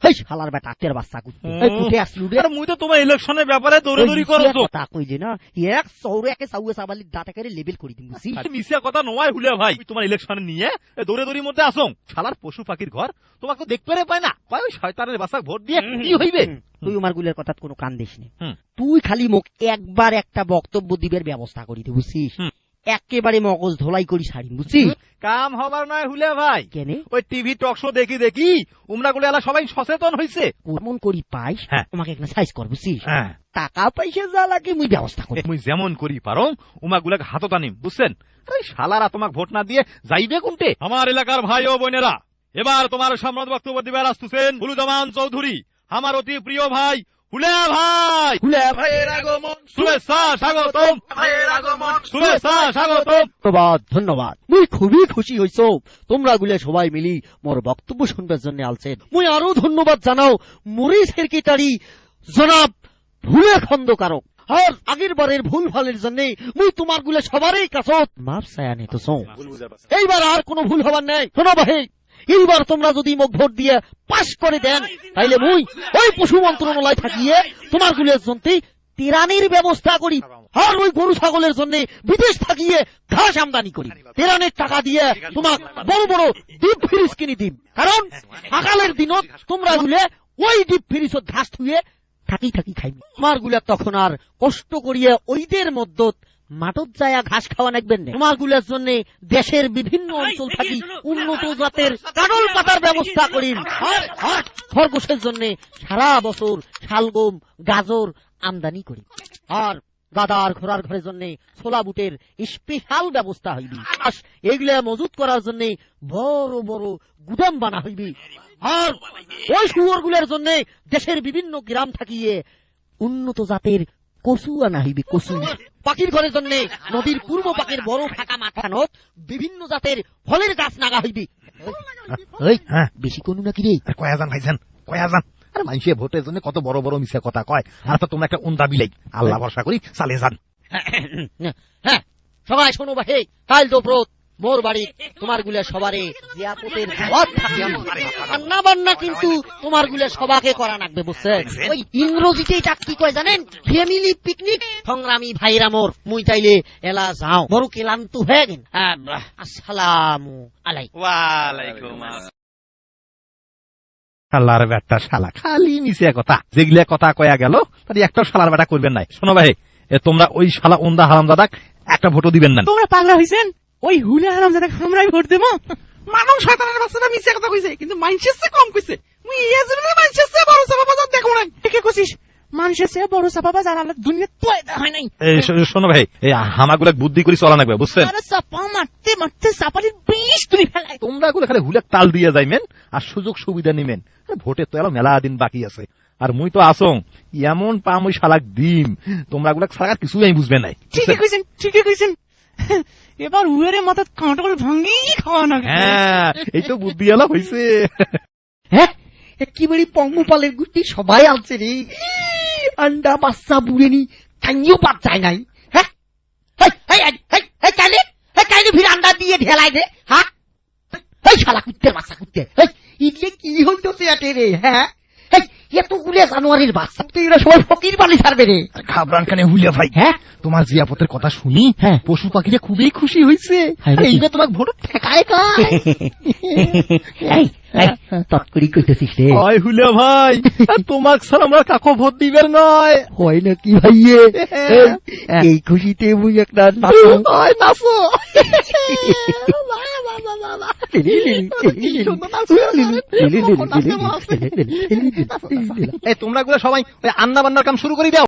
এই শালার বেটা তের বাচ্চা কুটে আসলু রে। মুই তো তোমার ইলেকশনের ব্যাপারে দৌড়াদৌড়ি করছো কথা কই যে না এক সৌরে একে সাউয়ে সাবালি দাঁতে করে লেবেল করে দিম বুঝছি। মিশিয়া কথা নয় হুলিয়া ভাই, তোমার ইলেকশনে নিয়ে দৌড়াদৌড়ির মধ্যে আসো। শালার পশু পাখির ঘর তোমাকে দেখতে পায় না, কয় ওই শয়তানের বাচ্চা ভোট দিয়ে কি হইবে। তুই আমার গুলের কথা কোনো কান দিস নি, তুই খালি মুখ একবার একটা বক্তব্য দিবের ব্যবস্থা করি দে বুঝছিস। একেবারে মগজ ধোলাই করি ছাড়ি বুঝছিস। কাম হবার নয় হুলিয়া ভাই, কেনে ওই টিভি টক শো দেখি উমরা গুলো এলা সবাই সচেতন হইছে। কেমন করি পাইস তোমাকে একটা সাইজ কর বুঝছিস। হ্যাঁ টাকা পয়সা যা লাগে মুই ব্যবস্থা করি। মুই যেমন করি পারো উমা গুলাকে হাতত আনিম বুঝছেন। শালারা তোমাকে ভোট না দিয়ে যাইবে কোনটে। আমার এলাকার ভাই ও বোনেরা, এবার তোমার সম্রাট বক্তব্য দিবার আসতেছেন হুলুজামান চৌধুরী, আমার অতি প্রিয় ভাই হুলিয়া ভাই। হুলিয়া ভাইয়ের আগমন, শুভেচ্ছা স্বাগতম, ভাইয়ের আগমন, শুভেচ্ছা স্বাগতম। ধন্যবাদ ধন্যবাদ। মুই খুবই খুশি হইছ তোমরা গুলে সবাই মিলি মোর বক্তব্য শুনবার জন্য আলছেন। মুই আরো ধন্যবাদ জানাও মুরি সেক্রেটারি জনাব ভুলে খন্দকারক। আর আগের বারের ভুল ভালের জন্য মুই তোমার গুলে সবারই কাছত মাপ ছায়া নিতেছ। এইবার আর কোনো ভুল হবার নাই। শোনো ভাই, এইবার তোমরা যদি মোক ভোট দিয়ে পাশ করে দেন তাইলে মুই ওই পশু মন্ত্রণালয় থাকিয়ে তোমার গুলের জন্য তেরানির ব্যবস্থা করি। আর ওই গরু ছাগলের জন্য বিদেশ থাকিয়ে ঘাস আমদানি করি। তেরানের টাকা দিয়ে তোমাক বড় বড় ডিপ ফ্রিজ কিনে দিম, কারণ সকালের দিনত তোমরা গুলে ওই ডিপ ফ্রিজত ঘাস থুয়ে থাকি থাকি খাইবি। তোমার গুলা তখন আর কষ্ট করিয়ে ওইদের মধ্যত মাঠত যায় ঘাস খাওয়া নাকবেন না। তোমার গুলার জন্য দেশের বিভিন্ন অঞ্চল থাকি উন্নত জাতের কাঁড়ল পাতার ব্যবস্থা করিম। আর খরগোশের জন্য সারা বছর শালগম গাজর আমদানি করি। আর গাদার ঘোড়ার ঘরের জন্য ছোলা বুটের স্পেশাল ব্যবস্থা হইবি। এগুলা মজুত করার জন্য বড় বড় গুদাম বানা হইবি। আর ওই শুয়োর গুলার জন্য দেশের বিভিন্ন গ্রাম থাকিয়ে উন্নত জাতের কচু আনা হইবি। কচু পাখির ঘরের জন্য নদীর পূর্ব পাকের বড় ফাঁকা মাঠানত বিভিন্ন জাতের ফলের গাছ নাগা হইবি। বেশি কোনো নাকি রে? কয়াজান ভাইজান কয়াজান, আর মানুষের ভোটের জন্য কত বড় বড় মিশা কথা কয়, আর তো তোমরা একটা উন্দা বিলাই। আল্লাহ ভরসা করি চালে যান। হ্যাঁ সবাই শোনো ভাই, কাল তো ব্রত মোর বাড়ি তোমার গুলা সবারে জিয়াপতের দাওয়াত থাকে। রান্না বান্না কিন্তু তোমার গুলা সবাকে করা লাগবে বুঝছেন। ওই ইংরেজিতে এটা কি কয় জানেন? Family picnic. সংগ্রামী ভাইরা মোর, মুই তাইলে এলা যাও, বড় ক্লান্ত হয়ে গেন। আসসালামু আলাইকুম। ওয়ালাইকুম আসসালাম। শালার বেটা শালা খালি মিশিয়া কথা, যেগুলা কথা কয়া গেল তাই একটা শালার বেটা করবেন নাই। শোনো ভাই, তোমরা ওই শালা ওন্দা হারামজাদাক একটা ভোটও দিবেন না। তোমরা পাগলা হইছেন? ওই হুলে হারামজাদাক আমরাই ভোট দেবো? মানুষ শয়তানের বাচ্চাটা মিশিয়া কথা কইছে, কিন্তু মানুষের চেয়ে কম কইছে। মুই এই জীবনে মানুষের চেয়ে বড় চাপা বাজার দেখো নাই। কে কইছিস মানুষের চেয়ে বড় চাপা বাজার আল্লাহ দুনিয়া পয়দা হয় নাই। শোনো ভাই, এই হামাগুলা বুদ্ধি করে চলা লাগবে বুঝছেন। চাপা মারতে মারতে চাপালির বিষ তুলি ফেলায়। তোমরা গুলো খালি হুলে তাল দিয়ে যাইবেন আর সুযোগ সুবিধা নিবেন। ভোটে তো এলো মেলা দিন বাকি আছে, আর মুই তো আসং এমন পাম ওই শালাক দিম তোমরা গুলা ছাড়া কিছুই আমি বুঝবে নাই। ঠিকই কইছেন, ঠিকই কইছেন। এবার উয়ের মাথা কাঁটল ভাঙি খাওয়া না। হ্যাঁ, এই তো বুদ্ধি এলা হয়েছে। হ্যাঁ, একেবারে পঙ্গপালের গুটি সবাই আনছে রে। আন্ডা বাচ্চা বুড়েনি কাইও পাত যায় নাই। হ্যাঁ কাইলে ফির আন্ডা দিয়ে ঢেলাই দে। হ্যাঁ শালা কুত্তের বাচ্চা কুত্তে, ইডলে কি হইতো সেটে রে? হ্যাঁ এতগুলো জানুয়ারির বাচ্চা তো এরা সবাই ফকির বানি ছাড়বে রে। ঘাবড়ান কানে হুলিয়া ভাই। হ্যাঁ, তোমার জিয়াপতের কথা শুনি পশু পাখিরা খুবই খুশি হয়েছে। এইবার তোমাকে ভোট ঠেকায় তৎকরি কইতেছিস রে? হয় হুলিয়া ভাই, তোমাক স্যার আমরা কাকো ভোট দিবেন নয়। হয় নাকি ভাইয়ে? এই খুশিতে মুই একটা নাচো নাচো। তোমরা গুলো সবাই আন্না বান্নার কাম শুরু করে দাও।